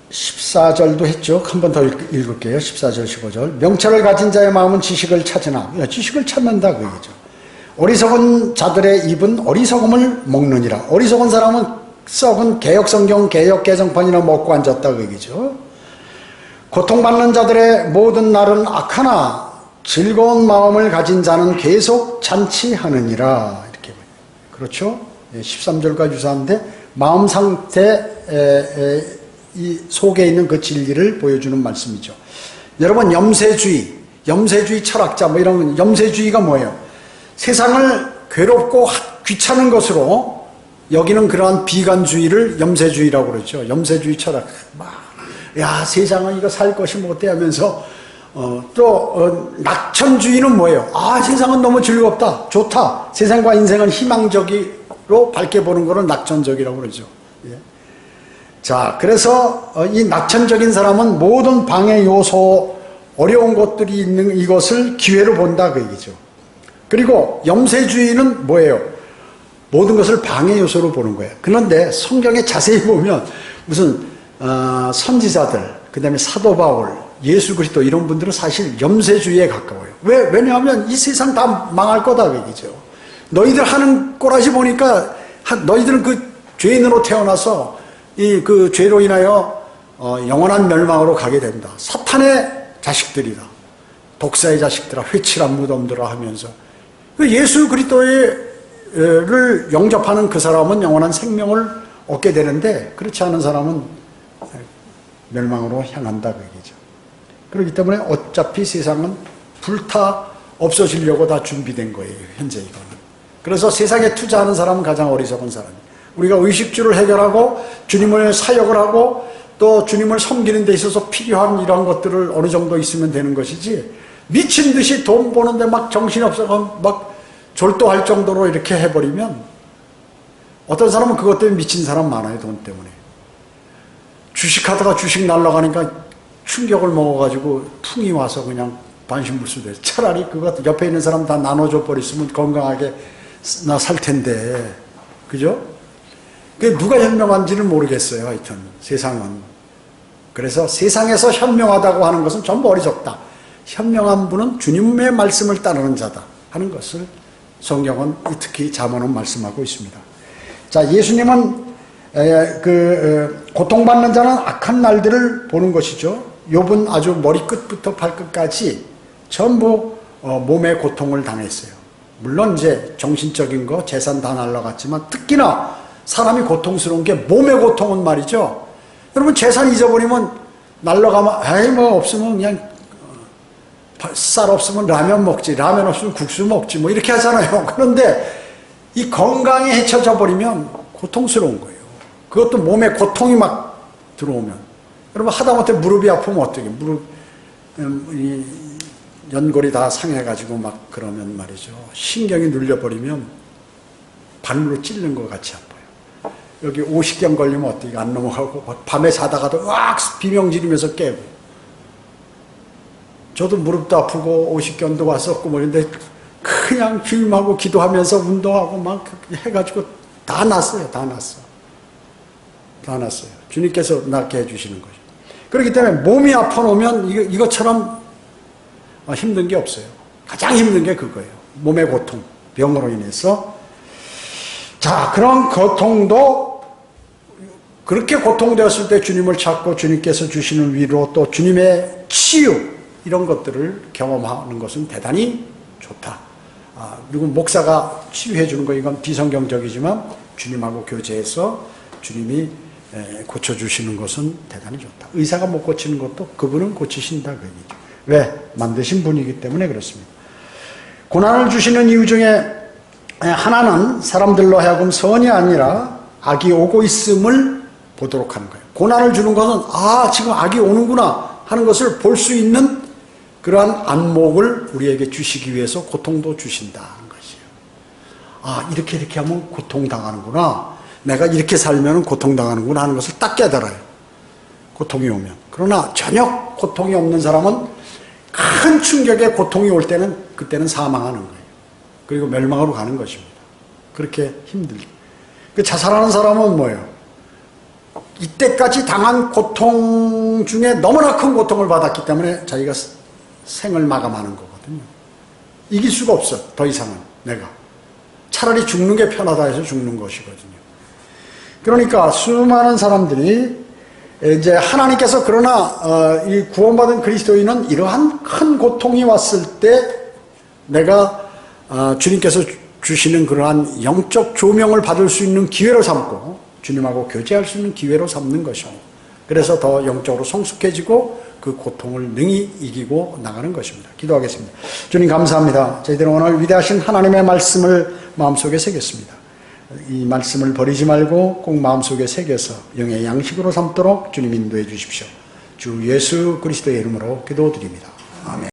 Speaker 1: 14절도 했죠. 한 번 더 읽을게요. 14절 15절 명철을 가진 자의 마음은 지식을 찾으나 지식을 찾는다 그 얘기죠. 어리석은 자들의 입은 어리석음을 먹느니라. 어리석은 사람은 썩은 개역성경 개역개정판이나 먹고 앉았다 그 얘기죠. 고통받는 자들의 모든 날은 악하나 즐거운 마음을 가진 자는 계속 잔치하느니라. 이렇게 그렇죠. 13절과 유사한데 마음 상태 이 속에 있는 그 진리를 보여주는 말씀이죠. 여러분 염세주의 철학자 뭐 이런 염세주의가 뭐예요? 세상을 괴롭고 귀찮은 것으로 여기는 그러한 비관주의를 염세주의라고 그러죠. 염세주의 철학. 야, 세상은 이거 살 것이 못돼 하면서 낙천주의는 뭐예요? 아, 세상은 너무 즐겁다, 좋다. 세상과 인생은 희망적으로 밝게 보는 거를 낙천적이라고 그러죠. 예. 자, 그래서 이 낙천적인 사람은 모든 방해 요소, 어려운 것들이 있는 이것을 기회로 본다 그 얘기죠. 그리고 염세주의는 뭐예요? 모든 것을 방해 요소로 보는 거예요. 그런데 성경에 자세히 보면 무슨 선지자들, 그 다음에 사도 바울, 예수 그리스도 이런 분들은 사실 염세주의에 가까워요. 왜냐하면 이 세상 다 망할 거다 그 얘기죠. 너희들 하는 꼬라지 보니까 너희들은 그 죄인으로 태어나서 이 그 죄로 인하여 영원한 멸망으로 가게 된다. 사탄의 자식들이다. 독사의 자식들아, 회칠한 무덤들아 하면서 예수 그리스도를 영접하는 그 사람은 영원한 생명을 얻게 되는데 그렇지 않은 사람은 멸망으로 향한다 그 얘기죠. 그렇기 때문에 어차피 세상은 불타 없어지려고 다 준비된 거예요. 현재 이거는. 그래서 세상에 투자하는 사람은 가장 어리석은 사람이에요. 우리가 의식주를 해결하고 주님을 사역을 하고 또 주님을 섬기는 데 있어서 필요한 이러한 것들을 어느 정도 있으면 되는 것이지 미친 듯이 돈 버는데 막 정신없어 막 졸도할 정도로 이렇게 해버리면 어떤 사람은 그것 때문에 미친 사람 많아요. 돈 때문에. 주식하다가 주식 날아가니까 충격을 먹어가지고 풍이 와서 그냥 반신불수돼요. 차라리 그거 옆에 있는 사람 다 나눠줘 버렸으면 건강하게 나 살 텐데. 그죠? 그게 누가 현명한지는 모르겠어요. 하여튼 세상은. 그래서 세상에서 현명하다고 하는 것은 전부 어리석다. 현명한 분은 주님의 말씀을 따르는 자다 하는 것을 성경은 특히 잠언은 말씀하고 있습니다. 자, 예수님은 고통받는 자는 악한 날들을 보는 것이죠. 욥은 아주 머리끝부터 발끝까지 전부 몸의 고통을 당했어요. 물론 이제 정신적인 거 재산 다 날라갔지만 특히나 사람이 고통스러운 게 몸의 고통은 말이죠. 여러분 재산 잊어버리면 날라가면 에이 뭐 없으면 그냥 쌀 없으면 라면 먹지, 라면 없으면 국수 먹지 뭐 이렇게 하잖아요. 그런데 이 건강이 해쳐져 버리면 고통스러운 거예요. 그것도 몸에 고통이 막 들어오면 여러분 하다못해 무릎이 아프면 어떻게 무릎 이 연골이 다 상해가지고 막 그러면 말이죠. 신경이 눌려버리면 바늘로 찔른 것 같이 아파요. 여기 오십견 걸리면 어떻게 안 넘어가고 밤에 자다가도 으악 비명 지르면서 깨고 저도 무릎도 아프고 오십견도 왔었고 뭐 이런데 그냥 주님하고 기도하면서 운동하고 막 해가지고 다 났어요. 다 났어. 다 났어요. 주님께서 낫게 해주시는 거죠. 그렇기 때문에 몸이 아파 놓으면 이것처럼 힘든 게 없어요. 가장 힘든 게 그거예요. 몸의 고통, 병으로 인해서. 자, 그런 고통도 그렇게 고통되었을 때 주님을 찾고 주님께서 주시는 위로 또 주님의 치유 이런 것들을 경험하는 것은 대단히 좋다. 그리고 목사가 치유해 주는 거 이건 비성경적이지만 주님하고 교제해서 주님이 고쳐주시는 것은 대단히 좋다. 의사가 못 고치는 것도 그분은 고치신다 그 얘기죠. 왜? 만드신 분이기 때문에 그렇습니다. 고난을 주시는 이유 중에 하나는 사람들로 하여금 선이 아니라 악이 오고 있음을 보도록 하는 거예요. 고난을 주는 것은 지금 악이 오는구나 하는 것을 볼 수 있는 그러한 안목을 우리에게 주시기 위해서 고통도 주신다는 것이에요. 이렇게 하면 고통당하는구나. 내가 이렇게 살면 고통당하는구나 하는 것을 딱 깨달아요. 고통이 오면. 그러나 전혀 고통이 없는 사람은 큰 충격에 고통이 올 때는 그때는 사망하는 거예요. 그리고 멸망으로 가는 것입니다. 그렇게 힘들게. 자살하는 사람은 뭐예요? 이때까지 당한 고통 중에 너무나 큰 고통을 받았기 때문에 자기가 생을 마감하는 거거든요. 이길 수가 없어. 더 이상은 내가. 차라리 죽는 게 편하다 해서 죽는 것이거든요. 그러니까 수많은 사람들이 이제 하나님께서 그러나 이 구원받은 그리스도인은 이러한 큰 고통이 왔을 때 내가 주님께서 주시는 그러한 영적 조명을 받을 수 있는 기회로 삼고 주님하고 교제할 수 있는 기회로 삼는 것입니다. 그래서 더 영적으로 성숙해지고 그 고통을 능히 이기고 나가는 것입니다. 기도하겠습니다. 주님 감사합니다. 저희들은 오늘 위대하신 하나님의 말씀을 마음속에 새겼습니다. 이 말씀을 버리지 말고 꼭 마음속에 새겨서 영의 양식으로 삼도록 주님 인도해 주십시오. 주 예수 그리스도의 이름으로 기도드립니다. 아멘.